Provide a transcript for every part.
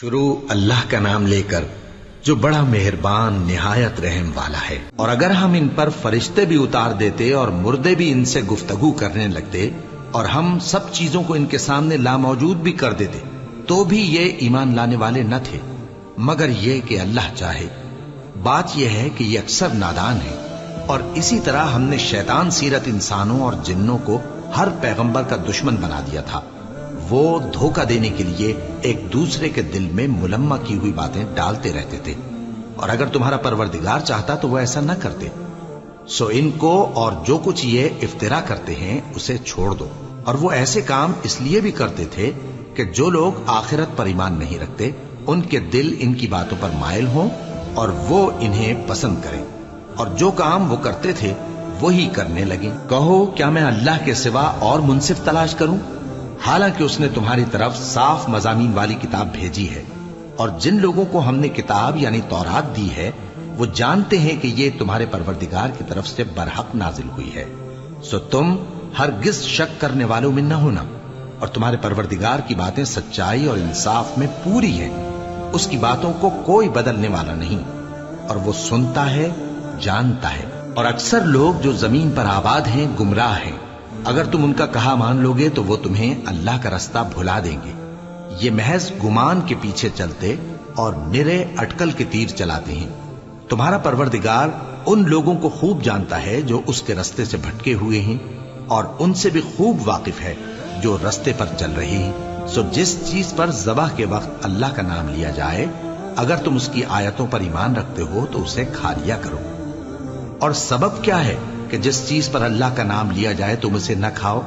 شروع اللہ کا نام لے کر جو بڑا مہربان نہایت رحم والا ہے۔ اور اگر ہم ان پر فرشتے بھی اتار دیتے اور مردے بھی ان سے گفتگو کرنے لگتے اور ہم سب چیزوں کو ان کے سامنے لاموجود بھی کر دیتے تو بھی یہ ایمان لانے والے نہ تھے، مگر یہ کہ اللہ چاہے۔ بات یہ ہے کہ یہ اکثر نادان ہیں۔ اور اسی طرح ہم نے شیطان سیرت انسانوں اور جنوں کو ہر پیغمبر کا دشمن بنا دیا تھا۔ وہ دھوکہ دینے کے لیے ایک دوسرے کے دل میں ملمہ کی ہوئی باتیں ڈالتے رہتے تھے، اور اگر تمہارا پروردگار چاہتا تو وہ ایسا نہ کرتے۔ سو ان کو اور جو کچھ یہ افطرا کرتے ہیں اسے چھوڑ دو۔ اور وہ ایسے کام اس لیے بھی کرتے تھے کہ جو لوگ آخرت پر ایمان نہیں رکھتے ان کے دل ان کی باتوں پر مائل ہوں اور وہ انہیں پسند کریں، اور جو کام وہ کرتے تھے وہی کرنے لگیں۔ کہو کیا میں اللہ کے سوا اور منصف تلاش کروں؟ حالانکہ اس نے تمہاری طرف صاف مضامین والی کتاب بھیجی ہے، اور جن لوگوں کو ہم نے کتاب یعنی تورات دی ہے وہ جانتے ہیں کہ یہ تمہارے پروردگار کی طرف سے برحق نازل ہوئی ہے۔ سو تم ہرگز شک کرنے والوں میں نہ ہونا، اور تمہارے پروردگار کی باتیں سچائی اور انصاف میں پوری ہیں۔ اس کی باتوں کو کوئی بدلنے والا نہیں، اور وہ سنتا ہے، جانتا ہے۔ اور اکثر لوگ جو زمین پر آباد ہیں گمراہ ہیں۔ اگر تم ان کا کہا مان لو گے تو وہ تمہیں اللہ کا رستہ بھلا دیں گے۔ یہ محض گمان کے پیچھے چلتے اور نرے اٹکل کے تیر چلاتے ہیں۔ تمہارا پروردگار ان لوگوں کو خوب جانتا ہے جو اس کے رستے سے بھٹکے ہوئے ہیں، اور ان سے بھی خوب واقف ہے جو رستے پر چل رہے ہیں۔ سو جس چیز پر ذبح کے وقت اللہ کا نام لیا جائے اگر تم اس کی آیتوں پر ایمان رکھتے ہو تو اسے کھا لیا کرو۔ اور سبب کیا ہے کہ جس چیز پر اللہ کا نام لیا جائے تم اسے نہ کھاؤ؟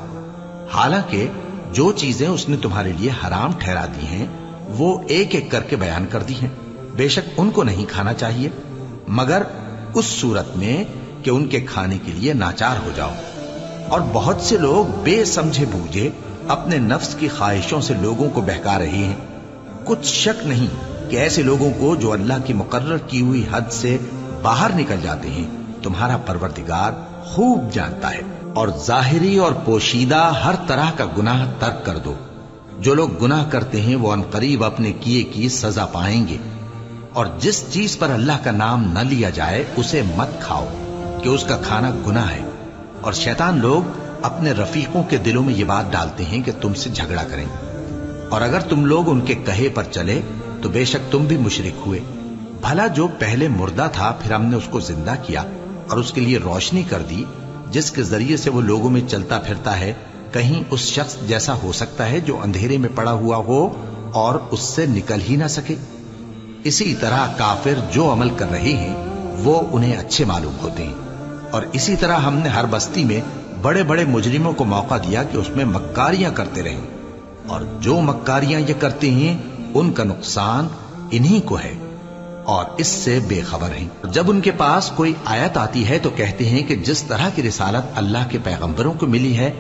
حالانکہ جو چیزیں اس نے تمہارے لیے حرام ٹھہرا دی ہیں وہ ایک ایک کر کے بیان کر دی ہیں۔ بے شک ان کو نہیں کھانا چاہیے مگر اس صورت میں کہ ان کے کھانے کے لیے ناچار ہو جاؤ۔ اور بہت سے لوگ بے سمجھے بوجھے اپنے نفس کی خواہشوں سے لوگوں کو بہکا رہے ہیں۔ کچھ شک نہیں کہ ایسے لوگوں کو جو اللہ کی مقرر کی ہوئی حد سے باہر نکل جاتے ہیں تمہارا پروردگار خوب جانتا ہے۔ اور ظاہری اور پوشیدہ ہر طرح کا گناہ ترک کر دو۔ جو لوگ گناہ کرتے ہیں وہ عنقریب اپنے کیے کی سزا پائیں گے۔ اور جس چیز پر اللہ کا نام نہ لیا جائے اسے مت کھاؤ کہ اس کا کھانا گناہ ہے۔ اور شیطان لوگ اپنے رفیقوں کے دلوں میں یہ بات ڈالتے ہیں کہ تم سے جھگڑا کریں، اور اگر تم لوگ ان کے کہے پر چلے تو بے شک تم بھی مشرک ہوئے۔ بھلا جو پہلے مردہ تھا پھر ہم نے اس کو زندہ کیا اور اس کے لیے روشنی کر دی جس کے ذریعے سے وہ لوگوں میں چلتا پھرتا ہے، کہیں اس شخص جیسا ہو سکتا ہے جو اندھیرے میں پڑا ہوا ہو اور اس سے نکل ہی نہ سکے؟ اسی طرح کافر جو عمل کر رہے ہیں وہ انہیں اچھے معلوم ہوتے ہیں۔ اور اسی طرح ہم نے ہر بستی میں بڑے بڑے مجرموں کو موقع دیا کہ اس میں مکاریاں کرتے رہیں، اور جو مکاریاں یہ کرتے ہیں ان کا نقصان انہی کو ہے اور اس سے بے خبر ہیں۔ جب ان کے پاس کوئی آیت آتی ہے تو کہتے ہیں کہ جس طرح کی رسالت اللہ کے پیغمبروں کو ملی ہے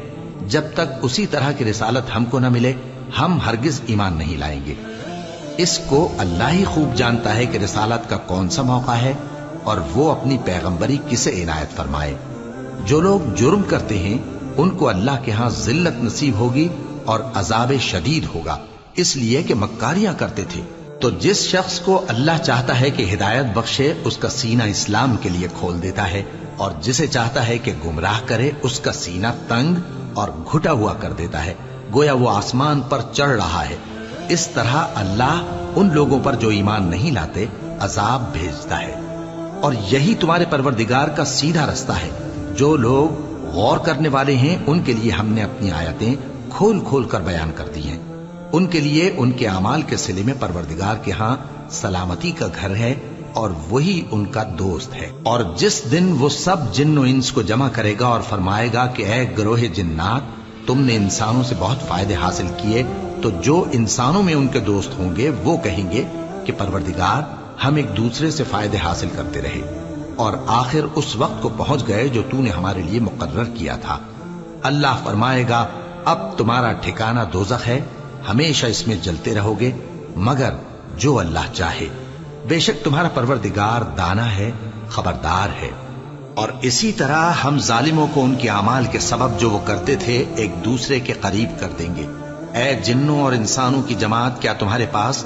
جب تک اسی طرح کی رسالت ہم کو نہ ملے ہم ہرگز ایمان نہیں لائیں گے۔ اس کو اللہ ہی خوب جانتا ہے کہ رسالت کا کون سا موقع ہے اور وہ اپنی پیغمبری کسے عنایت فرمائے۔ جو لوگ جرم کرتے ہیں ان کو اللہ کے ہاں ذلت نصیب ہوگی اور عذاب شدید ہوگا، اس لیے کہ مکاریاں کرتے تھے۔ تو جس شخص کو اللہ چاہتا ہے کہ ہدایت بخشے اس کا سینہ اسلام کے لیے کھول دیتا ہے، اور جسے چاہتا ہے کہ گمراہ کرے اس کا سینہ تنگ اور گھٹا ہوا کر دیتا ہے، گویا وہ آسمان پر چڑھ رہا ہے۔ اس طرح اللہ ان لوگوں پر جو ایمان نہیں لاتے عذاب بھیجتا ہے۔ اور یہی تمہارے پروردگار کا سیدھا رستہ ہے۔ جو لوگ غور کرنے والے ہیں ان کے لیے ہم نے اپنی آیتیں کھول کھول کر بیان کر دی ہیں۔ ان کے لیے ان کے اعمال کے صلے میں پروردگار کے ہاں سلامتی کا گھر ہے اور وہی ان کا دوست ہے۔ اور جس دن وہ سب جن و انس کو جمع کرے گا اور فرمائے گا کہ اے گروہ جنات تم نے انسانوں سے بہت فائدے حاصل کیے، تو جو انسانوں میں ان کے دوست ہوں گے وہ کہیں گے کہ پروردگار ہم ایک دوسرے سے فائدے حاصل کرتے رہے اور آخر اس وقت کو پہنچ گئے جو تو نے ہمارے لیے مقرر کیا تھا۔ اللہ فرمائے گا اب تمہارا ٹھکانہ دوزخ ہے، ہمیشہ اس میں جلتے رہو گے مگر جو اللہ چاہے۔ بے شک تمہارا پروردگار دانا ہے، خبردار ہے۔ اور اسی طرح ہم ظالموں کو ان کے اعمال کے سبب جو وہ کرتے تھے ایک دوسرے کے قریب کر دیں گے۔ اے جنوں اور انسانوں کی جماعت، کیا تمہارے پاس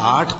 8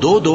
2-2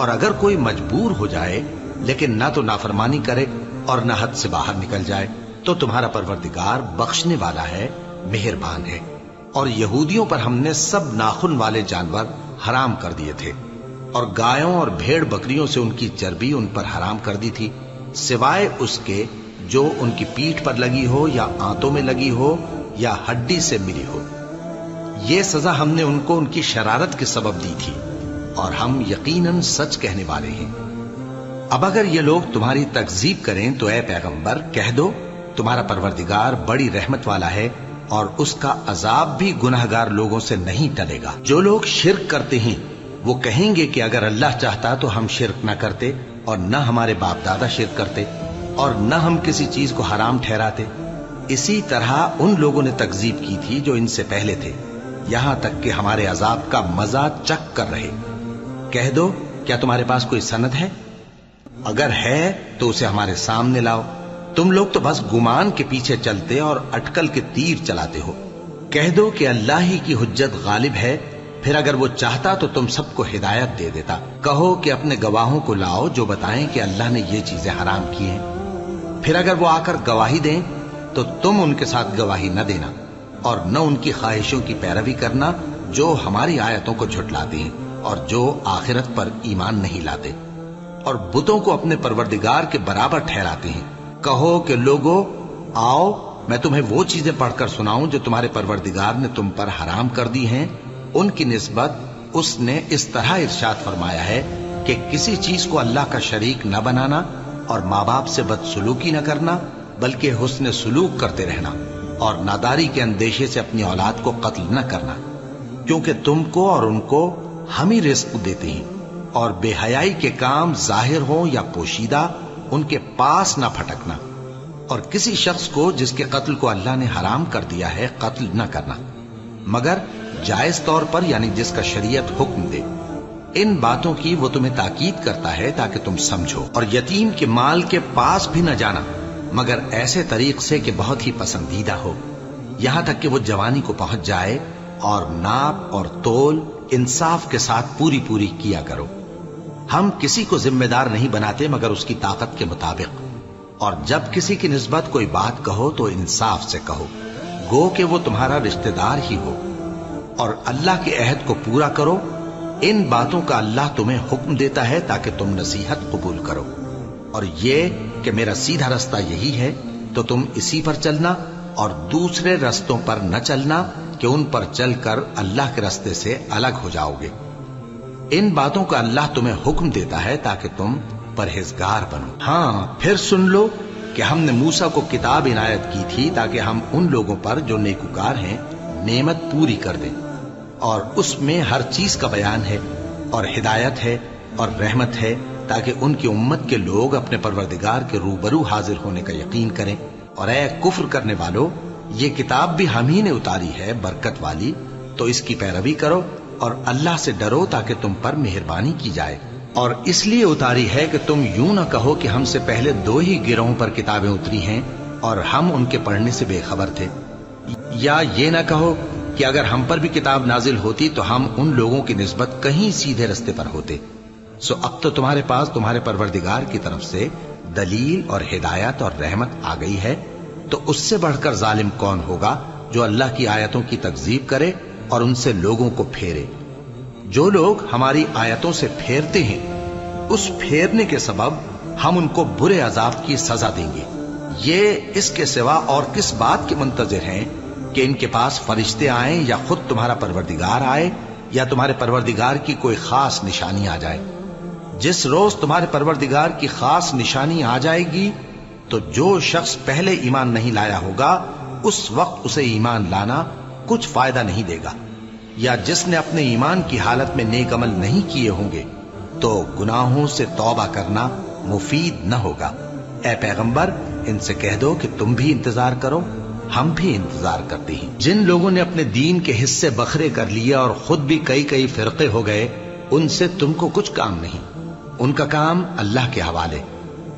اور اگر کوئی مجبور ہو جائے لیکن نہ تو نافرمانی کرے اور نہ حد سے باہر نکل جائے تو تمہارا پروردگار بخشنے والا ہے، مہربان ہے۔ اور یہودیوں پر ہم نے سب ناخن والے جانور حرام کر دیے تھے، اور گایوں اور بھیڑ بکریوں سے ان کی چربی ان پر حرام کر دی تھی، سوائے اس کے جو ان کی پیٹھ پر لگی ہو یا آنتوں میں لگی ہو یا ہڈی سے ملی ہو۔ یہ سزا ہم نے ان کو ان کی شرارت کے سبب دی تھی، اور ہم یقیناً سچ کہنے والے ہیں۔ اب اگر یہ لوگ تمہاری تکذیب کریں تو اے پیغمبر کہہ دو تمہارا پروردگار بڑی رحمت والا ہے، اور اس کا عذاب بھی گناہگار لوگوں سے نہیں ٹلے گا۔ جو لوگ شرک کرتے ہیں وہ کہیں گے کہ اگر اللہ چاہتا تو ہم شرک نہ کرتے، اور نہ ہمارے باپ دادا شرک کرتے، اور نہ ہم کسی چیز کو حرام ٹھہراتے۔ اسی طرح ان لوگوں نے تکذیب کی تھی جو ان سے پہلے تھے، یہاں تک کہ ہمارے عذاب کا مزہ چکھ کر رہے۔ کہہ دو کیا تمہارے پاس کوئی سند ہے؟ اگر ہے تو اسے ہمارے سامنے لاؤ۔ تم لوگ تو بس گمان کے پیچھے چلتے اور اٹکل کے تیر چلاتے ہو۔ کہہ دو کہ اللہ ہی کی حجت غالب ہے، پھر اگر وہ چاہتا تو تم سب کو ہدایت دے دیتا۔ کہو کہ اپنے گواہوں کو لاؤ جو بتائیں کہ اللہ نے یہ چیزیں حرام کی ہیں، پھر اگر وہ آ کر گواہی دیں تو تم ان کے ساتھ گواہی نہ دینا، اور نہ ان کی خواہشوں کی پیروی کرنا جو ہماری آیتوں کو جھٹلاتے ہیں اور جو آخرت پر ایمان نہیں لاتے، اور بتوں کو اپنے پروردگار کے برابر ٹھہراتے ہیں۔ کہو کہ لوگو آؤ میں تمہیں وہ چیزیں پڑھ کر سناؤں جو تمہارے پروردگار نے تم پر حرام کر دی ہیں۔ ان کی نسبت اس نے اس طرح ارشاد فرمایا ہے کہ کسی چیز کو اللہ کا شریک نہ بنانا، اور ماں باپ سے بدسلوکی نہ کرنا، بلکہ حسن سلوک کرتے رہنا، اور ناداری کے اندیشے سے اپنی اولاد کو قتل نہ کرنا، کیونکہ تم کو اور ان کو ہم ہی رزق دیتے ہیں۔ اور بے حیائی کے کام ظاہر ہوں یا پوشیدہ ان کے پاس نہ پھٹکنا، اور کسی شخص کو جس کے قتل کو اللہ نے حرام کر دیا ہے قتل نہ کرنا، مگر جائز طور پر، یعنی جس کا شریعت حکم دے۔ ان باتوں کی وہ تمہیں تاکید کرتا ہے تاکہ تم سمجھو۔ اور یتیم کے مال کے پاس بھی نہ جانا مگر ایسے طریق سے کہ بہت ہی پسندیدہ ہو، یہاں تک کہ وہ جوانی کو پہنچ جائے، اور ناپ اور تول انصاف کے ساتھ پوری پوری کیا کرو۔ ہم کسی کو ذمہ دار نہیں بناتے مگر اس کی طاقت کے مطابق، اور جب کسی کی نسبت کوئی بات کہو تو انصاف سے کہو، گو کہ وہ تمہارا رشتہ دار ہی ہو، اور اللہ کے عہد کو پورا کرو۔ ان باتوں کا اللہ تمہیں حکم دیتا ہے تاکہ تم نصیحت قبول کرو، اور یہ کہ میرا سیدھا رستہ یہی ہے تو تم اسی پر چلنا، اور دوسرے رستوں پر نہ چلنا کہ ان پر چل کر اللہ کے رستے سے الگ ہو جاؤ گے۔ ان باتوں کا اللہ تمہیں حکم دیتا ہے تاکہ تم پرہیزگار بنو۔ ہاں پھر سن لو کہ ہم نے موسیٰ کو کتاب عنایت کی تھی تاکہ ہم ان لوگوں پر جو نیکوکار ہیں نعمت پوری کر دیں، اور اس میں ہر چیز کا بیان ہے، اور ہدایت ہے اور رحمت ہے، تاکہ ان کی امت کے لوگ اپنے پروردگار کے روبرو حاضر ہونے کا یقین کریں۔ اور اے کفر کرنے والو، یہ کتاب بھی ہم ہی نے اتاری ہے برکت والی، تو اس کی پیروی کرو اور اللہ سے ڈرو تاکہ تم پر مہربانی کی جائے۔ اور اس لیے اتاری ہے کہ تم یوں نہ کہو کہ ہم سے پہلے 2 ہی گروہوں پر کتابیں اتری ہیں اور ہم ان کے پڑھنے سے بے خبر تھے، یا یہ نہ کہو کہ اگر ہم پر بھی کتاب نازل ہوتی تو ہم ان لوگوں کی نسبت کہیں سیدھے رستے پر ہوتے۔ سو اب تو تمہارے پاس تمہارے پروردگار کی طرف سے دلیل اور ہدایت اور رحمت آ گئی ہے، تو اس سے بڑھ کر ظالم کون ہوگا جو اللہ کی آیتوں کی تکذیب کرے اور ان سے لوگوں کو پھیرے۔ جو لوگ ہماری آیتوں سے پھیرتے ہیں اس پھیرنے کے سبب ہم ان کو برے عذاب کی سزا دیں گے۔ یہ اس کے سوا اور کس بات کے منتظر ہیں کہ ان کے پاس فرشتے آئیں یا خود تمہارا پروردگار آئے یا تمہارے پروردگار کی کوئی خاص نشانی آ جائے۔ جس روز تمہارے پروردگار کی خاص نشانی آ جائے گی تو جو شخص پہلے ایمان نہیں لایا ہوگا اس وقت اسے ایمان لانا کچھ فائدہ نہیں دے گا، یا جس نے اپنے ایمان کی حالت میں نیک عمل نہیں کیے ہوں گے تو گناہوں سے توبہ کرنا مفید نہ ہوگا۔ اے پیغمبر ان سے کہہ دو کہ تم بھی انتظار کرو، ہم بھی انتظار کرتے ہیں۔ جن لوگوں نے اپنے دین کے حصے بکھرے کر لیے اور خود بھی کئی فرقے ہو گئے، ان سے تم کو کچھ کام نہیں، ان کا کام اللہ کے حوالے۔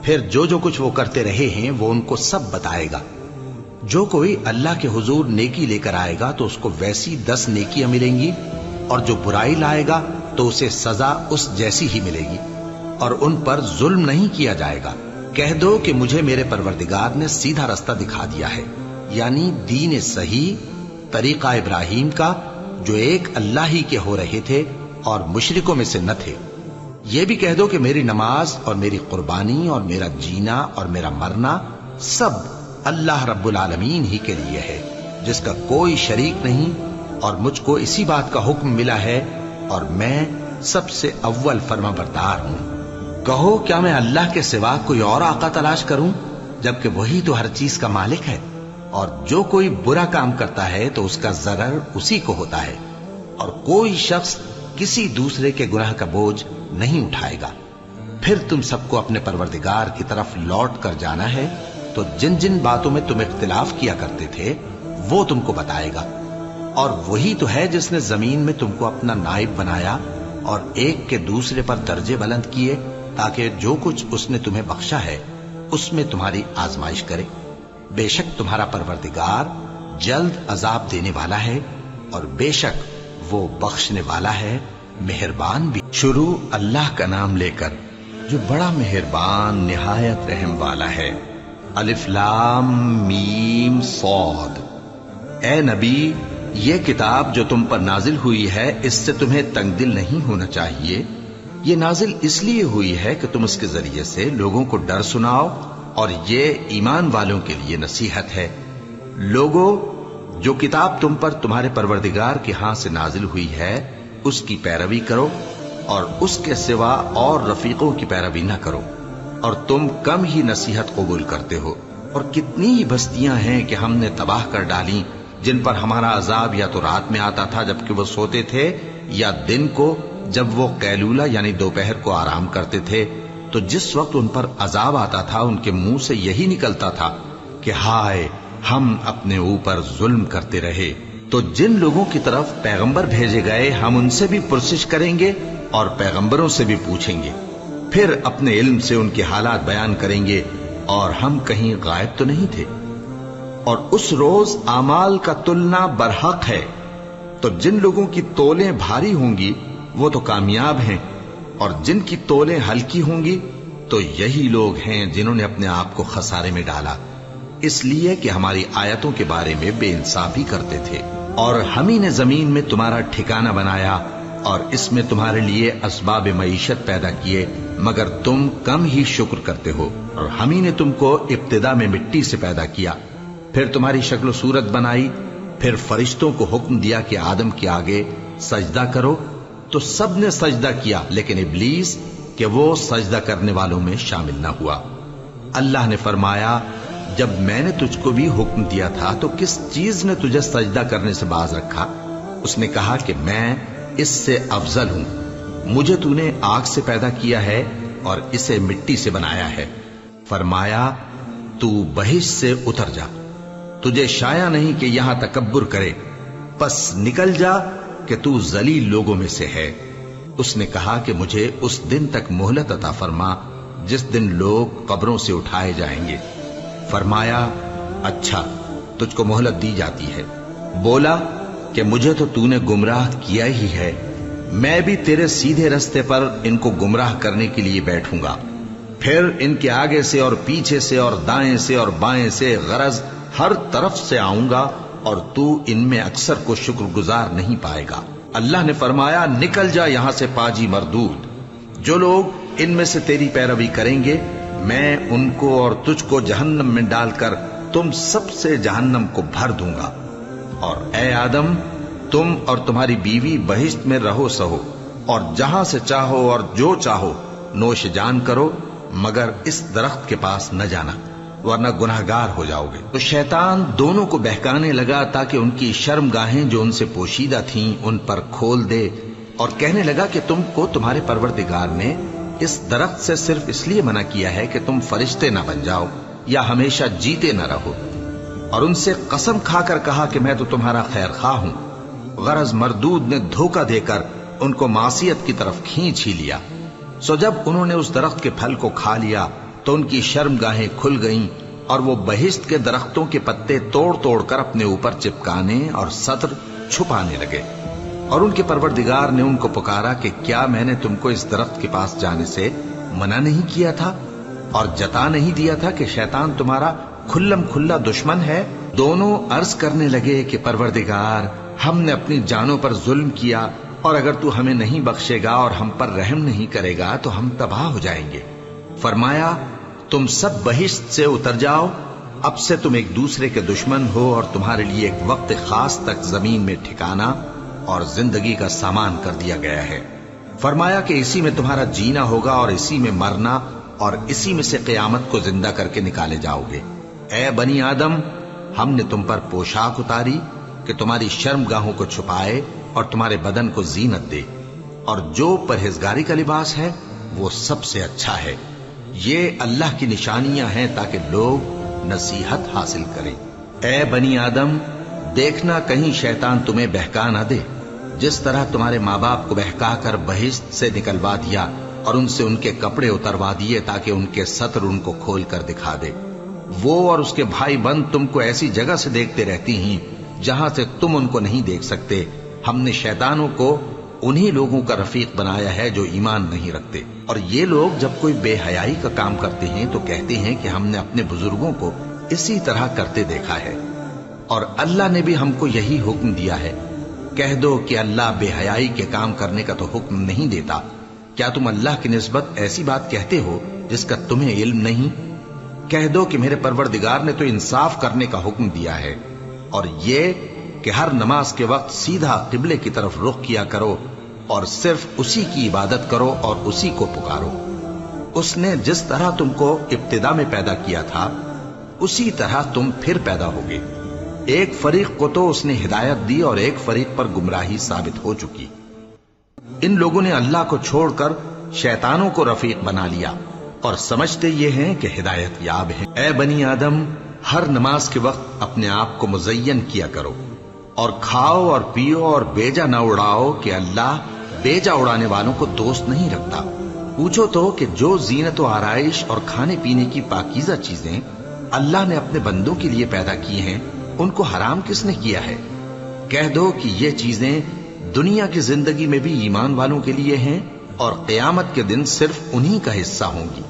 پھر جو کچھ وہ کرتے رہے ہیں وہ ان کو سب بتائے گا۔ جو کوئی اللہ کے حضور نیکی لے کر آئے گا تو اس کو ویسی 10 نیکیاں ملیں گی، اور جو برائی لائے گا تو اسے سزا اس جیسی ہی ملے گی۔ اور ان پر ظلم نہیں کیا جائے گا۔ کہہ دو کہ مجھے میرے پروردگار نے سیدھا رستہ دکھا دیا ہے، یعنی دین صحیح، طریقہ ابراہیم کا، جو ایک اللہ ہی کے ہو رہے تھے اور مشرکوں میں سے نہ تھے۔ یہ بھی کہہ دو کہ میری نماز اور میری قربانی اور میرا جینا اور میرا مرنا سب اللہ رب العالمین ہی کے لیے ہے، جس کا کوئی شریک نہیں، اور مجھ کو اسی بات کا حکم ملا ہے اور میں سب سے اول فرما بردار ہوں۔ کہو کیا میں اللہ کے سوا کوئی اور آقا تلاش کروں، جبکہ وہی تو ہر چیز کا مالک ہے، اور جو کوئی برا کام کرتا ہے تو اس کا ضرر اسی کو ہوتا ہے، اور کوئی شخص کسی دوسرے کے گناہ کا بوجھ نہیں اٹھائے گا۔ پھر تم سب کو اپنے پروردگار کی طرف لوٹ کر جانا ہے، تو جن جن باتوں میں تم اختلاف کیا کرتے تھے وہ تم کو بتائے گا، اور وہی تو ہے جس نے زمین میں تم کو اپنا نائب بنایا اور ایک کے دوسرے پر درجے بلند کیے، تاکہ جو کچھ اس نے تمہیں بخشا ہے اس میں تمہاری آزمائش کرے۔ بے شک تمہارا پروردگار جلد عذاب دینے والا ہے، اور بے شک وہ بخشنے والا ہے، مہربان بھی۔ شروع اللہ کا نام لے کر جو بڑا مہربان نہایت رحم والا ہے۔ الف لام میم صاد۔ اے نبی، یہ کتاب جو تم پر نازل ہوئی ہے اس سے تمہیں تنگ دل نہیں ہونا چاہیے۔ یہ نازل اس لیے ہوئی ہے کہ تم اس کے ذریعے سے لوگوں کو ڈر سناؤ، اور یہ ایمان والوں کے لیے نصیحت ہے۔ لوگوں، جو کتاب تم پر تمہارے پروردگار کے ہاں سے نازل ہوئی ہے اس کی پیروی کرو، اور اس کے سوا اور رفیقوں کی پیروی نہ کرو، اور تم کم ہی نصیحت قبول کرتے ہو۔ اور کتنی ہی بستیاں ہیں کہ ہم نے تباہ کر ڈالی، جن پر ہمارا عذاب یا تو رات میں آتا تھا جبکہ وہ سوتے تھے، یا دن کو جب وہ قیلولہ یعنی دوپہر کو آرام کرتے تھے، تو جس وقت ان پر عذاب آتا تھا ان کے منہ سے یہی نکلتا تھا کہ ہائے، ہم اپنے اوپر ظلم کرتے رہے۔ تو جن لوگوں کی طرف پیغمبر بھیجے گئے ہم ان سے بھی پرسش کریں گے اور پیغمبروں سے بھی پوچھیں گے، پھر اپنے علم سے ان کے حالات بیان کریں گے، اور ہم کہیں غائب تو نہیں تھے۔ اور اس روز اعمال کا تلنا برحق ہے، تو جن لوگوں کی تولیں بھاری ہوں گی وہ تو کامیاب ہیں، اور جن کی تولیں ہلکی ہوں گی تو یہی لوگ ہیں جنہوں نے اپنے آپ کو خسارے میں ڈالا، اس لیے کہ ہماری آیتوں کے بارے میں بے انصافی کرتے تھے۔ اور ہم ہی نے زمین میں تمہارا ٹھکانہ بنایا، اور اس میں تمہارے لیے اسباب معیشت پیدا کیے، مگر تم کم ہی شکر کرتے ہو۔ اور ہم ہی نے تم کو ابتدا میں مٹی سے پیدا کیا، پھر تمہاری شکل و صورت بنائی، پھر فرشتوں کو حکم دیا کہ آدم کے آگے سجدہ کرو، تو سب نے سجدہ کیا، لیکن ابلیس کہ وہ سجدہ کرنے والوں میں شامل نہ ہوا۔ اللہ نے فرمایا، جب میں نے تجھ کو بھی حکم دیا تھا تو کس چیز نے تجھے سجدہ کرنے سے باز رکھا؟ اس نے کہا کہ میں اس سے افضل ہوں، مجھے تو نے آگ سے پیدا کیا ہے اور اسے مٹی سے بنایا ہے۔ فرمایا، تو بہشت سے اتر جا، تجھے شایع نہیں کہ یہاں تکبر کرے، پس نکل جا کہ تو ذلیل لوگوں میں سے ہے۔ اس نے کہا کہ مجھے اس دن تک مہلت عطا فرما جس دن لوگ قبروں سے اٹھائے جائیں گے۔ فرمایا، اچھا، تجھ کو مہلت دی جاتی ہے۔ بولا کہ مجھے تو نے گمراہ کیا ہی ہے، میں بھی تیرے سیدھے رستے پر ان کو گمراہ کرنے کے لیے بیٹھوں گا، پھر ان کے آگے سے اور پیچھے سے اور دائیں سے اور بائیں سے، غرض ہر طرف سے آؤں گا، اور تو ان میں اکثر کو شکر گزار نہیں پائے گا۔ اللہ نے فرمایا، نکل جا یہاں سے پاجی مردود، جو لوگ ان میں سے تیری پیروی کریں گے میں ان کو اور تجھ کو جہنم میں ڈال کر تم سب سے جہنم کو بھر دوں گا۔ اور اے آدم، تم اور تمہاری بیوی بہشت میں رہو سہو، اور جہاں سے چاہو اور جو چاہو نوش جان کرو، مگر اس درخت کے پاس نہ جانا ورنہ گناہگار ہو جاؤ گے۔ تو شیطان دونوں کو بہکانے لگا تاکہ ان کی شرم گاہیں جو ان سے پوشیدہ تھیں ان پر کھول دے، اور کہنے لگا کہ تم کو تمہارے پروردگار نے اس درخت سے صرف اس لیے منع کیا ہے کہ تم فرشتے نہ بن جاؤ یا ہمیشہ جیتے نہ رہو۔ اور ان سے قسم کھا کر کہا کہ میں تو تمہارا خیر خواہ ہوں۔ غرض مردود نے دھوکہ دے کر ان کو معصیت کی طرف کھینچ ہی لیا۔ سو جب انہوں نے اس درخت کے پھل کو کھا لیا تو ان کی شرم گاہیں کھل گئیں، اور وہ بہشت کے درختوں کے پتے توڑ توڑ کر اپنے اوپر چپکانے اور سطر چھپانے لگے۔ اور ان کے پروردگار نے ان کو پکارا کہ کیا میں نے تم کو اس درخت کے پاس جانے سے منع نہیں کیا تھا اور جتا نہیں دیا تھا کہ شیطان تمہارا کھلم کھلا دشمن ہے؟ دونوں عرض کرنے لگے کہ پروردگار، ہم نے اپنی جانوں پر ظلم کیا، اور اگر تو ہمیں نہیں بخشے گا اور ہم پر رحم نہیں کرے گا تو ہم تباہ ہو جائیں گے۔ فرمایا تم سب بہشت سے اتر جاؤ، اب سے تم ایک دوسرے کے دشمن ہو اور تمہارے لیے ایک وقت خاص تک زمین میں ٹھکانا اور زندگی کا سامان کر دیا گیا ہے۔ فرمایا کہ اسی میں تمہارا جینا ہوگا اور اسی میں مرنا، اور اسی میں سے قیامت کو زندہ کر کے نکالے جاؤ گے۔ اے بنی آدم، ہم نے تم پر پوشاک اتاری کہ تمہاری شرم گاہوں کو چھپائے اور تمہارے بدن کو زینت دے، اور جو پرہیزگاری کا لباس ہے وہ سب سے اچھا ہے۔ یہ اللہ کی نشانیاں ہیں تاکہ لوگ نصیحت حاصل کریں۔ اے بنی آدم، دیکھنا کہیں شیطان تمہیں بہکا نہ دے، جس طرح تمہارے ماں باپ کو بہکا کر بہشت سے نکلوا دیا اور ان سے ان کے کپڑے اتروا دیے تاکہ ان کے ستر ان کو کھول کر دکھا دے۔ وہ اور اس کے بھائی بند تم کو ایسی جگہ سے دیکھتے رہتی ہیں جہاں سے تم ان کو نہیں دیکھ سکتے۔ ہم نے شیطانوں کو انہی لوگوں کا رفیق بنایا ہے جو ایمان نہیں رکھتے، اور یہ لوگ جب کوئی بے حیائی کا کام کرتے ہیں تو کہتے ہیں کہ ہم نے اپنے بزرگوں کو اسی طرح کرتے دیکھا ہے، اور اللہ نے بھی ہم کو یہی حکم دیا ہے۔ کہہ دو کہ اللہ بے حیائی کے کام کرنے کا تو حکم نہیں دیتا۔ کیا تم اللہ کی نسبت ایسی بات کہتے ہو جس کا تمہیں علم نہیں؟ کہہ دو کہ میرے پروردگار نے تو انصاف کرنے کا حکم دیا ہے، اور یہ کہ ہر نماز کے وقت سیدھا قبلے کی طرف رخ کیا کرو اور صرف اسی کی عبادت کرو اور اسی کو پکارو۔ اس نے جس طرح تم کو ابتدا میں پیدا کیا تھا اسی طرح تم پھر پیدا ہوگے۔ ایک فریق کو تو اس نے ہدایت دی اور ایک فریق پر گمراہی ثابت ہو چکی۔ ان لوگوں نے اللہ کو چھوڑ کر شیطانوں کو رفیق بنا لیا اور سمجھتے یہ ہیں کہ ہدایت یاب ہیں۔ اے بنی آدم، ہر نماز کے وقت اپنے آپ کو مزین کیا کرو، اور کھاؤ اور پیو اور بیجا نہ اڑاؤ کہ اللہ بیجا اڑانے والوں کو دوست نہیں رکھتا۔ پوچھو تو کہ جو زینت و آرائش اور کھانے پینے کی پاکیزہ چیزیں اللہ نے اپنے بندوں کے لیے پیدا کی ہیں ان کو حرام کس نے کیا ہے؟ کہہ دو کہ یہ چیزیں دنیا کی زندگی میں بھی ایمان والوں کے لیے ہیں اور قیامت کے دن صرف انہی کا حصہ ہوں گی۔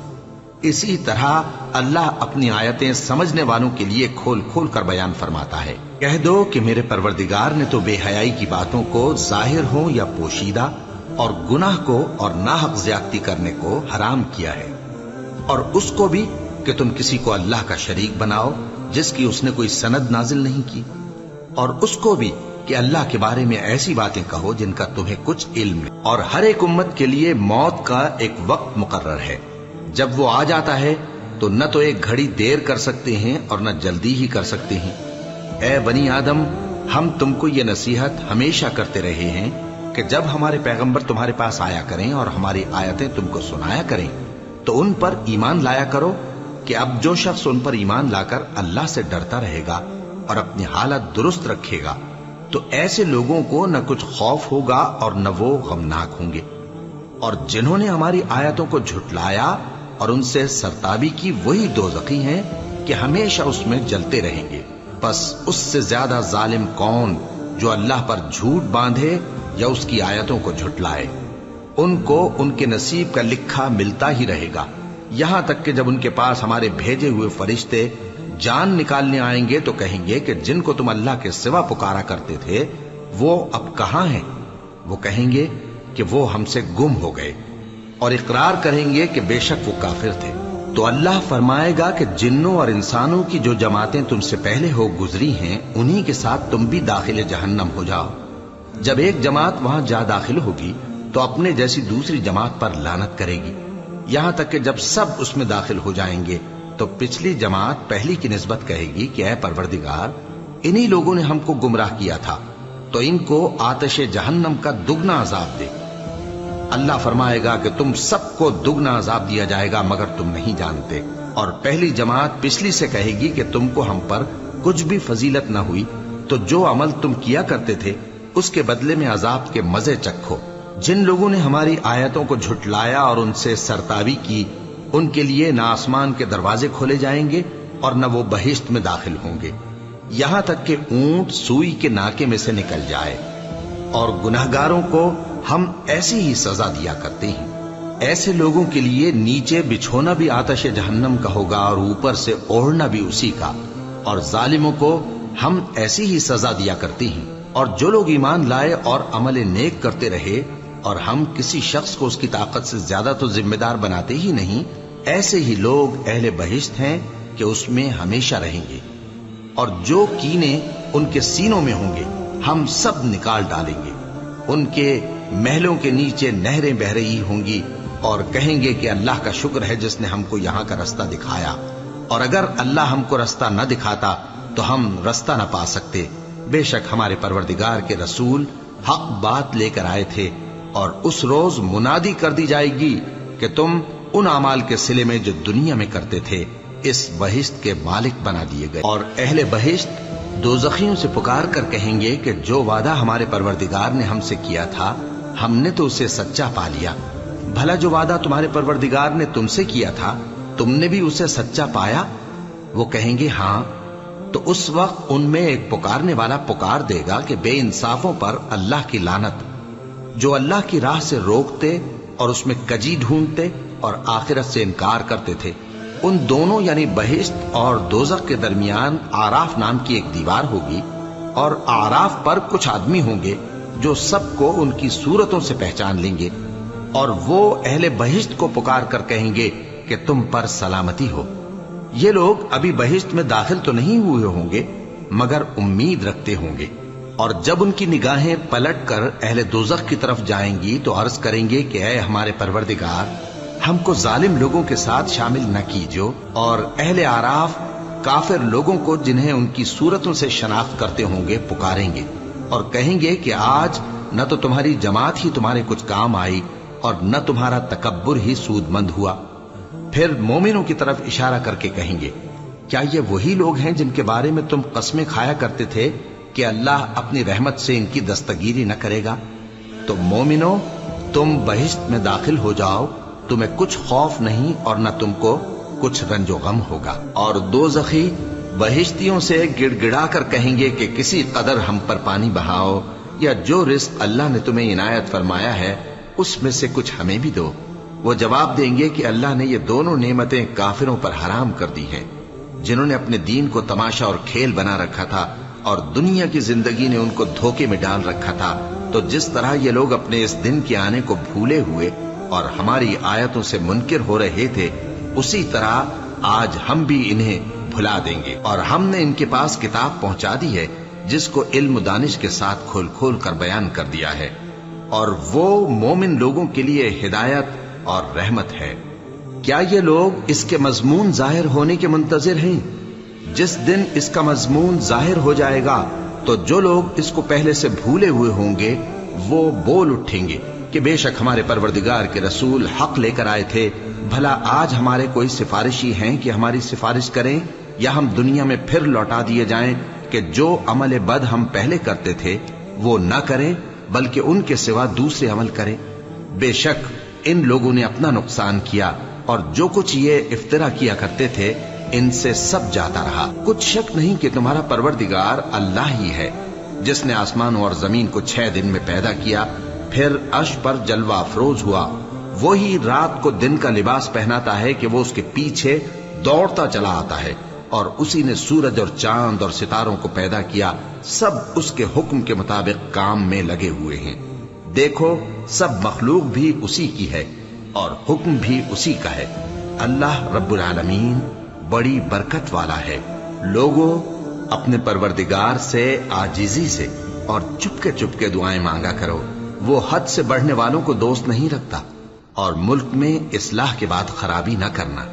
اسی طرح اللہ اپنی آیتیں سمجھنے والوں کے لیے کھول کھول کر بیان فرماتا ہے۔ کہہ دو کہ میرے پروردگار نے تو بے حیائی کی باتوں کو ظاہر ہو یا پوشیدہ، اور گناہ کو اور ناحق زیادتی کرنے کو حرام کیا ہے، اور اس کو بھی کہ تم کسی کو اللہ کا شریک بناؤ جس کی اس نے کوئی سند نازل نہیں کی، اور اس کو بھی کہ اللہ کے بارے میں ایسی باتیں کہو جن کا تمہیں کچھ علم نہیں۔ اور ہر ایک امت کے لیے موت کا ایک وقت مقرر ہے، جب وہ آ جاتا ہے تو نہ تو ایک گھڑی دیر کر سکتے ہیں اور نہ جلدی ہی کر سکتے ہیں۔ اے بنی آدم، ہم تم کو یہ نصیحت ہمیشہ کرتے رہے ہیں کہ جب ہمارے پیغمبر تمہارے پاس آیا کریں اور ہماری آیتیں تم کو سنایا کریں تو ان پر ایمان لایا کرو، کہ اب جو شخص ان پر ایمان لا کر اللہ سے ڈرتا رہے گا اور اپنی حالت درست رکھے گا تو ایسے لوگوں کو نہ کچھ خوف ہوگا اور نہ وہ غمناک ہوں گے۔ اور جنہوں نے ہماری آیتوں کو جھٹلایا اور ان سے سرتابی کی وہی دوزخی ہیں کہ ہمیشہ اس میں جلتے رہیں گے۔ پس اس سے زیادہ ظالم کون جو اللہ پر جھوٹ باندھے یا اس کی آیتوں کو جھٹلائے؟ ان کو ان کے نصیب کا لکھا ملتا ہی رہے گا، یہاں تک کہ جب ان کے پاس ہمارے بھیجے ہوئے فرشتے جان نکالنے آئیں گے تو کہیں گے کہ جن کو تم اللہ کے سوا پکارا کرتے تھے وہ اب کہاں ہیں؟ وہ کہیں گے کہ وہ ہم سے گم ہو گئے، اور اقرار کریں گے کہ بے شک وہ کافر تھے۔ تو اللہ فرمائے گا کہ جنوں اور انسانوں کی جو جماعتیں تم سے پہلے ہو گزری ہیں انہی کے ساتھ تم بھی داخل جہنم ہو جاؤ۔ جب ایک جماعت وہاں جا داخل ہوگی تو اپنے جیسی دوسری جماعت پر لعنت کرے گی، یہاں تک کہ جب سب اس میں داخل ہو جائیں گے تو پچھلی جماعت پہلی کی نسبت کہے گی کہ اے پروردگار، انہی لوگوں نے ہم کو گمراہ کیا تھا، تو ان کو آتش جہنم کا دگنا عذاب دے۔ اللہ فرمائے گا کہ تم سب کو دگنا عذاب دیا جائے گا مگر تم نہیں جانتے۔ اور پہلی جماعت پچھلی سے کہے گی کہ تم کو ہم پر کچھ بھی فضیلت نہ ہوئی، تو جو عمل تم کیا کرتے تھے اس کے بدلے میں عذاب کے مزے چکھو۔ جن لوگوں نے ہماری آیتوں کو جھٹلایا اور ان سے سرتابی کی ان کے لیے نہ آسمان کے دروازے کھولے جائیں گے اور نہ وہ بہشت میں داخل ہوں گے، یہاں تک کہ اونٹ سوئی کے ناکے میں سے نکل جائے، اور گناہگاروں کو ہم ایسی ہی سزا دیا کرتے ہیں۔ ایسے لوگوں کے لیے نیچے بچھونا بھی آتش جہنم کا ہوگا اور اوپر سے اوڑھنا بھی اسی کا، اور ظالموں کو ہم ایسی ہی سزا دیا کرتی ہیں۔ اور جو لوگ ایمان لائے اور عمل نیک کرتے رہے، اور ہم کسی شخص کو اس کی طاقت سے زیادہ تو ذمہ دار بناتے ہی نہیں، ایسے ہی لوگ اہل بہشت ہیں کہ اس میں ہمیشہ رہیں گے۔ اور جو کینے ان کے سینوں میں ہوں گے ہم سب نکال ڈالیں گے۔ ان کے محلوں کے نیچے نہریں بہہ رہی ہوں گی، اور کہیں گے کہ اللہ کا شکر ہے جس نے ہم کو یہاں کا رستہ دکھایا، اور اگر اللہ ہم کو رستہ نہ دکھاتا تو ہم رستہ نہ پا سکتے۔ بے شک ہمارے پروردگار کے رسول حق بات لے کر آئے تھے، اور اس روز منادی کر دی جائے گی کہ تم ان اعمال کے صلے میں جو دنیا میں کرتے تھے اس بہشت کے مالک بنا دیے گئے۔ اور اہل بہشت دوزخیوں سے پکار کر کہیں گے کہ جو وعدہ ہمارے پروردگار نے ہم سے کیا تھا ہم نے تو اسے سچا پا لیا۔ بھلا جو وعدہ تمہارے پروردگار نے تم سے کیا تھا تم نے بھی اسے سچا پایا؟ وہ کہیں گے ہاں۔ تو اس وقت ان میں ایک پکارنے والا پکار دے گا کہ بے انصافوں پر اللہ کی لعنت، جو اللہ کی راہ سے روکتے اور اس میں کجی ڈھونڈتے اور آخرت سے انکار کرتے تھے۔ ان دونوں یعنی بہشت اور دوزخ کے درمیان آراف نام کی ایک دیوار ہوگی، اور آراف پر کچھ آدمی ہوں گے جو سب کو ان کی صورتوں سے پہچان لیں گے، اور وہ اہل بہشت کو پکار کر کہیں گے کہ تم پر سلامتی ہو۔ یہ لوگ ابھی بہشت میں داخل تو نہیں ہوئے ہوں گے مگر امید رکھتے ہوں گے، اور جب ان کی نگاہیں پلٹ کر اہل دوزخ کی طرف جائیں گی تو عرض کریں گے کہ اے ہمارے پروردگار، ہم کو ظالم لوگوں کے ساتھ شامل نہ کیجو۔ اور اہل آراف کافر لوگوں کو جنہیں ان کی صورتوں سے شناخت کرتے ہوں گے پکاریں گے اور کہیں گے کہ آج نہ تو تمہاری جماعت ہی تمہارے کچھ کام آئی اور نہ تمہارا تکبر ہی سود مند ہوا۔ پھر مومنوں کی طرف اشارہ کر کے کہیں گے کیا یہ وہی لوگ ہیں جن کے بارے میں تم قسمیں کھایا کرتے تھے کہ اللہ اپنی رحمت سے ان کی دستگیری نہ کرے گا؟ تو مومنوں، تم بہشت میں داخل ہو جاؤ، تمہیں کچھ خوف نہیں اور نہ تم کو کچھ رنج و غم ہوگا۔ اور دوزخی بہشتیوں سے گڑ گڑا کر کہیں گے کہ کسی قدر ہم پر پانی بہاؤ، یا جو رزق اللہ نے تمہیں عنایت فرمایا ہے اس میں سے کچھ ہمیں بھی دو۔ وہ جواب دیں گے کہ اللہ نے یہ دونوں نعمتیں کافروں پر حرام کر دی ہیں، جنہوں نے اپنے دین کو تماشا اور کھیل بنا رکھا تھا اور دنیا کی زندگی نے ان کو دھوکے میں ڈال رکھا تھا۔ تو جس طرح یہ لوگ اپنے اس دن کے آنے کو بھولے ہوئے اور ہماری آیتوں سے منکر ہو رہے تھے، اسی طرح آج ہم بھی انہیں بھلا دیں گے۔ اور ہم نے ان کے پاس کتاب پہنچا دی ہے جس کو علم و دانش کے ساتھ کھول کھول کر بیان کر دیا ہے، اور وہ مومن لوگوں کے لیے ہدایت اور رحمت ہے۔ کیا یہ لوگ اس کے مضمون ظاہر ہونے کے منتظر ہیں؟ جس دن اس کا مضمون ظاہر ہو جائے گا تو جو لوگ اس کو پہلے سے بھولے ہوئے ہوں گے وہ بول اٹھیں گے کہ بے شک ہمارے پروردگار کے رسول حق لے کر آئے تھے۔ بھلا آج ہمارے کوئی سفارشی ہیں کہ ہماری سفارش کریں، یا ہم دنیا میں پھر لوٹا دیے جائیں کہ جو عمل بد ہم پہلے کرتے تھے وہ نہ کریں بلکہ ان کے سوا دوسرے عمل کریں۔ بے شک ان لوگوں نے اپنا نقصان کیا، اور جو کچھ یہ افترا کیا کرتے تھے ان سے سب جاتا رہا۔ کچھ شک نہیں کہ تمہارا پروردگار اللہ ہی ہے جس نے آسمانوں اور زمین کو 6 دن میں پیدا کیا، پھر عرش پر جلوہ افروز ہوا۔ وہی رات کو دن کا لباس پہناتا ہے کہ وہ اس کے پیچھے دوڑتا چلا آتا ہے، اور اسی نے سورج اور چاند اور ستاروں کو پیدا کیا، سب اس کے حکم کے مطابق کام میں لگے ہوئے ہیں۔ دیکھو سب مخلوق بھی اسی کی ہے اور حکم بھی اسی کا ہے۔ اللہ رب العالمین بڑی برکت والا ہے۔ لوگوں، اپنے پروردگار سے عاجزی سے اور چپ کے دعائیں مانگا کرو، وہ حد سے بڑھنے والوں کو دوست نہیں رکھتا، اور ملک میں اصلاح کے بعد خرابی نہ کرنا،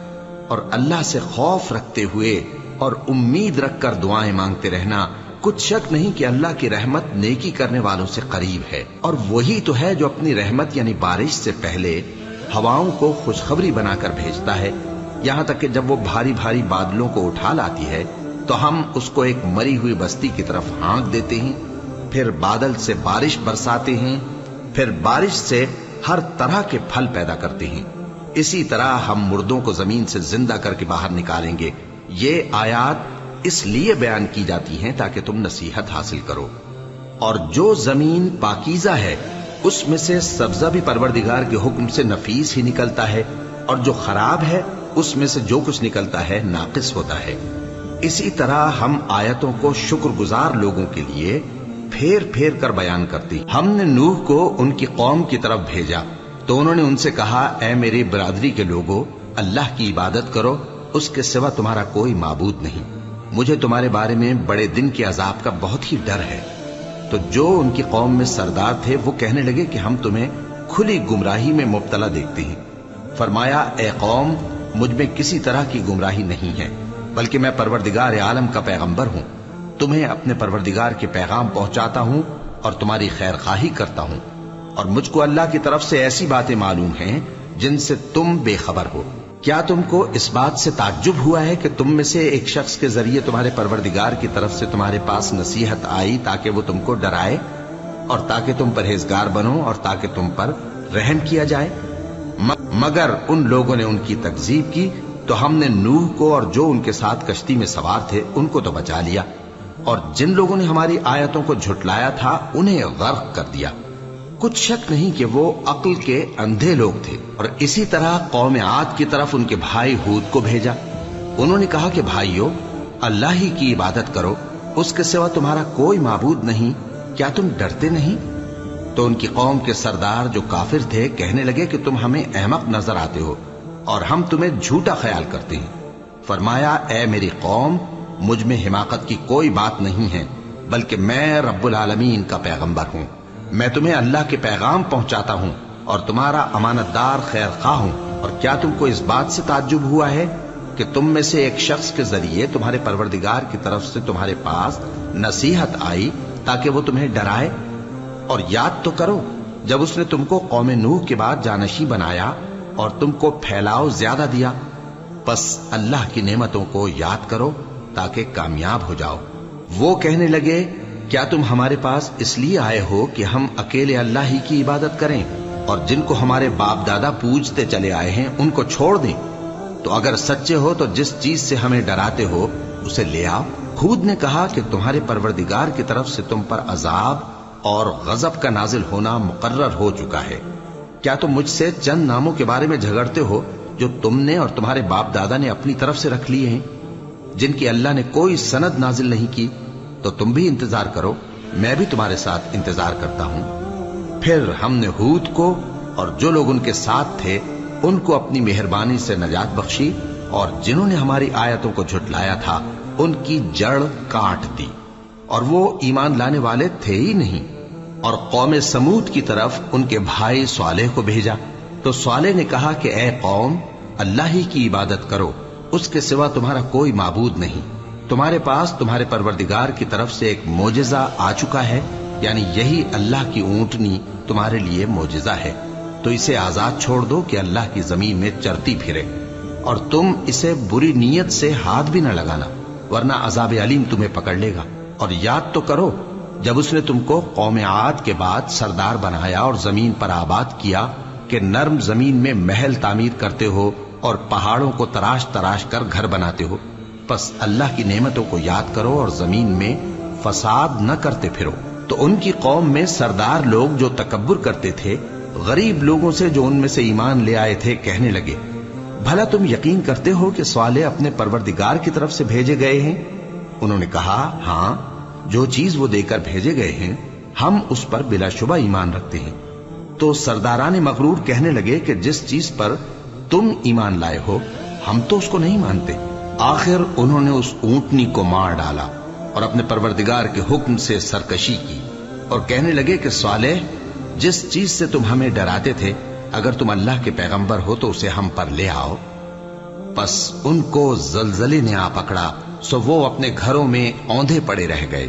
اور اللہ سے خوف رکھتے ہوئے اور امید رکھ کر دعائیں مانگتے رہنا۔ کچھ شک نہیں کہ اللہ کی رحمت نیکی کرنے والوں سے قریب ہے، اور وہی تو ہے جو اپنی رحمت یعنی بارش سے پہلے ہواؤں کو خوشخبری بنا کر بھیجتا ہے، یہاں تک کہ جب وہ بھاری بھاری بادلوں کو اٹھا لاتی ہے تو ہم اس کو ایک مری ہوئی بستی کی طرف ہانک دیتے ہیں، پھر بادل سے بارش برساتے ہیں، پھر بارش سے ہر طرح کے پھل پیدا کرتے ہیں۔ اسی طرح ہم مردوں کو زمین سے زندہ کر کے باہر نکالیں گے۔ یہ آیات اس لیے بیان کی جاتی ہیں تاکہ تم نصیحت حاصل کرو۔ اور جو زمین پاکیزہ ہے اس میں سے سبزہ بھی پروردگار کے حکم سے نفیس ہی نکلتا ہے، اور جو خراب ہے اس میں سے جو کچھ نکلتا ہے ناقص ہوتا ہے۔ اسی طرح ہم آیتوں کو شکر گزار لوگوں کے لیے پھیر پھیر کر بیان کرتی۔ ہم نے نوح کو ان کی قوم کی طرف بھیجا تو انہوں نے ان سے کہا، اے میری برادری کے لوگو، اللہ کی عبادت کرو، اس کے سوا تمہارا کوئی معبود نہیں۔ مجھے تمہارے بارے میں بڑے دن کے عذاب کا بہت ہی ڈر ہے۔ تو جو ان کی قوم میں سردار تھے وہ کہنے لگے کہ ہم تمہیں کھلی گمراہی میں مبتلا دیکھتے ہیں۔ فرمایا، اے قوم، مجھ میں کسی طرح کی گمراہی نہیں ہے، بلکہ میں پروردگار عالم کا پیغمبر ہوں۔ تمہیں اپنے پروردگار کے پیغام پہنچاتا ہوں اور تمہاری خیر خواہی کرتا ہوں، اور مجھ کو اللہ کی طرف سے ایسی باتیں معلوم ہیں جن سے تم بے خبر ہو۔ کیا تم کو اس بات سے تعجب ہوا ہے کہ تم میں سے ایک شخص کے ذریعے تمہارے پروردگار کی طرف سے تمہارے پاس نصیحت آئی تاکہ وہ تم کو ڈرائے اور تاکہ تم پرہیزگار بنو اور تاکہ تم پر رحم کیا جائے؟ مگر ان لوگوں نے ان کی تکذیب کی تو ہم نے نوح کو اور جو ان کے ساتھ کشتی میں سوار تھے ان کو تو بچا لیا، اور جن لوگوں نے ہماری آیتوں کو جھٹلایا تھا انہیں غرق کر دیا۔ کچھ شک نہیں کہ وہ عقل کے اندھے لوگ تھے۔ اور اسی طرح قوم عاد کی طرف ان کے بھائی ہود کو بھیجا۔ انہوں نے کہا کہ بھائیو، اللہ ہی کی عبادت کرو، اس کے سوا تمہارا کوئی معبود نہیں، کیا تم ڈرتے نہیں؟ تو ان کی قوم کے سردار جو کافر تھے کہنے لگے کہ تم ہمیں احمق نظر آتے ہو اور ہم تمہیں جھوٹا خیال کرتے ہیں۔ فرمایا، اے میری قوم، مجھ میں حماقت کی کوئی بات نہیں ہے، بلکہ میں رب العالمین کا پیغمبر ہوں۔ میں تمہیں اللہ کے پیغام پہنچاتا ہوں اور تمہارا امانت دار خیر خواہ ہوں۔ اور کیا تم کو اس بات سے تعجب ہوا ہے کہ تم میں سے ایک شخص کے ذریعے تمہارے پروردگار کی طرف سے تمہارے پاس نصیحت آئی تاکہ وہ تمہیں ڈرائے؟ اور یاد تو کرو جب اس نے تم کو قوم نوح کے بعد جانشین بنایا اور تم کو پھیلاؤ زیادہ دیا، بس اللہ کی نعمتوں کو یاد کرو تاکہ کامیاب ہو جاؤ۔ وہ کہنے لگے، کیا تم ہمارے پاس اس لیے آئے ہو کہ ہم اکیلے اللہ ہی کی عبادت کریں اور جن کو ہمارے باپ دادا پوجتے چلے آئے ہیں ان کو چھوڑ دیں؟ تو اگر سچے ہو تو جس چیز سے ہمیں ڈراتے ہو اسے لے آؤ۔ ہود نے کہا کہ تمہارے پروردگار کی طرف سے تم پر عذاب اور غضب کا نازل ہونا مقرر ہو چکا ہے۔ کیا تم مجھ سے چند ناموں کے بارے میں جھگڑتے ہو جو تم نے اور تمہارے باپ دادا نے اپنی طرف سے رکھ لیے ہیں، جن کی اللہ نے کوئی سند نازل نہیں کی؟ تو تم بھی انتظار کرو، میں بھی تمہارے ساتھ انتظار کرتا ہوں۔ پھر ہم نے ہود کو اور جو لوگ ان کے ساتھ تھے ان کو اپنی مہربانی سے نجات بخشی، اور جنہوں نے ہماری آیتوں کو جھٹلایا تھا ان کی جڑ کاٹ دی، اور وہ ایمان لانے والے تھے ہی نہیں۔ اور قوم سمود کی طرف ان کے بھائی صالح کو بھیجا تو صالح نے کہا کہ اے قوم، اللہ ہی کی عبادت کرو، اس کے سوا تمہارا کوئی معبود نہیں۔ تمہارے پاس تمہارے پروردگار کی طرف سے ایک معجزہ آ چکا ہے، یعنی یہی اللہ کی اونٹنی تمہارے لیے معجزہ ہے، تو اسے آزاد چھوڑ دو کہ اللہ کی زمین میں چرتی پھرے، اور تم اسے بری نیت سے ہاتھ بھی نہ لگانا، ورنہ عذاب علیم تمہیں پکڑ لے گا۔ اور یاد تو کرو جب اس نے تم کو قوم عاد کے بعد سردار بنایا اور زمین پر آباد کیا کہ نرم زمین میں محل تعمیر کرتے ہو اور پہاڑوں کو تراش تراش کر گھر بناتے ہو۔ پس اللہ کی نعمتوں کو یاد کرو اور زمین میں فساد نہ کرتے پھرو۔ تو ان کی قوم میں سردار لوگ جو تکبر کرتے تھے غریب لوگوں سے جو ان میں سے ایمان لے آئے تھے کہنے لگے، بھلا تم یقین کرتے ہو کہ صالح اپنے پروردگار کی طرف سے بھیجے گئے ہیں؟ انہوں نے کہا، ہاں، جو چیز وہ دے کر بھیجے گئے ہیں ہم اس پر بلا شبہ ایمان رکھتے ہیں۔ تو سرداران مغرور کہنے لگے کہ جس چیز پر تم ایمان لائے ہو ہم تو اس کو نہیں مانتے۔ آخر انہوں نے اس اونٹنی کو مار ڈالا اور اپنے پروردگار کے حکم سے سرکشی کی، اور کہنے لگے کہ صالح، جس چیز سے تم ہمیں ڈراتے تھے اگر تم اللہ کے پیغمبر ہو تو اسے ہم پر لے آؤ۔ پس ان کو زلزلے نے آ پکڑا، سو وہ اپنے گھروں میں اوندھے پڑے رہ گئے۔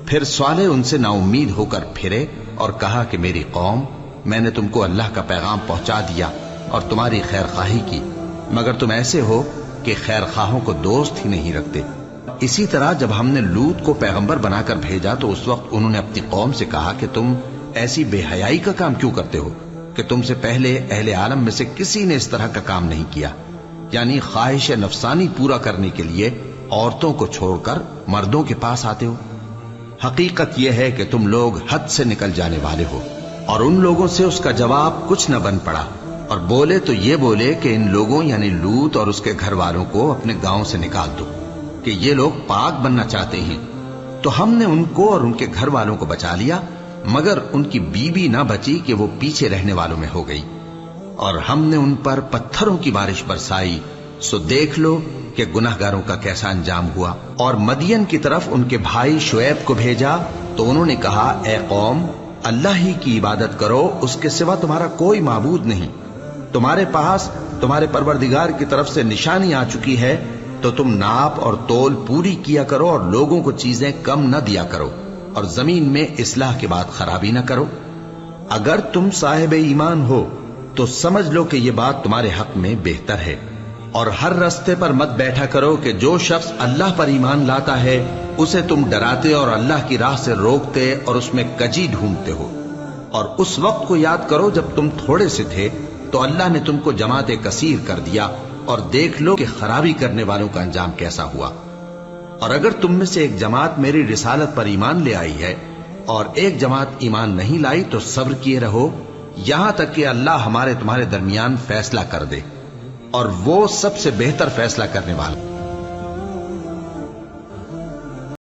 پھر صالح ان سے نا امید ہو کر پھرے اور کہا کہ میری قوم، میں نے تم کو اللہ کا پیغام پہنچا دیا اور تمہاری خیر خواہی کی، مگر تم ایسے ہو کہ خیر خواہوں کو دوست ہی نہیں رکھتے۔ اسی طرح جب ہم نے لوط کو پیغمبر بنا کر بھیجا تو اس وقت انہوں نے اپنی قوم سے کہا کہ تم ایسی بے حیائی کا کام کیوں کرتے ہو کہ تم سے پہلے اہل عالم میں سے کسی نے اس طرح کا کام نہیں کیا، یعنی خواہش نفسانی پورا کرنے کے لیے عورتوں کو چھوڑ کر مردوں کے پاس آتے ہو۔ حقیقت یہ ہے کہ تم لوگ حد سے نکل جانے والے ہو، اور ان لوگوں سے اس کا جواب کچھ نہ بن پڑا، اور بولے تو یہ بولے کہ ان لوگوں یعنی لوط اور اس کے گھر والوں کو اپنے گاؤں سے نکال دو کہ یہ لوگ پاک بننا چاہتے ہیں۔ تو ہم نے ان کو اور ان کے گھر والوں کو بچا لیا، مگر ان کی بیوی نہ بچی کہ وہ پیچھے رہنے والوں میں ہو گئی، اور ہم نے ان پر پتھروں کی بارش برسائی، سو دیکھ لو کہ گناہگاروں کا کیسا انجام ہوا۔ اور مدین کی طرف ان کے بھائی شعیب کو بھیجا تو انہوں نے کہا، اے قوم، اللہ ہی کی عبادت کرو، اس کے سوا تمہارا کوئی معبود نہیں۔ تمہارے پاس تمہارے پروردگار کی طرف سے نشانی آ چکی ہے، تو تم ناپ اور تول پوری کیا کرو اور لوگوں کو چیزیں کم نہ دیا کرو، اور زمین میں اصلاح کے بعد خرابی نہ کرو۔ اگر تم صاحب ایمان ہو تو سمجھ لو کہ یہ بات تمہارے حق میں بہتر ہے، اور ہر رستے پر مت بیٹھا کرو کہ جو شخص اللہ پر ایمان لاتا ہے اسے تم ڈراتے اور اللہ کی راہ سے روکتے اور اس میں کجی ڈھونڈتے ہو۔ اور اس وقت کو یاد کرو جب تم تھوڑے سے تھے تو اللہ نے تم کو جماعت کثیر کر دیا، اور دیکھ لو کہ خرابی کرنے والوں کا انجام کیسا ہوا۔ اور اگر تم میں سے ایک جماعت میری رسالت پر ایمان لے آئی ہے اور ایک جماعت ایمان نہیں لائی تو صبر کیے رہو یہاں تک کہ اللہ ہمارے تمہارے درمیان فیصلہ کر دے، اور وہ سب سے بہتر فیصلہ کرنے والا۔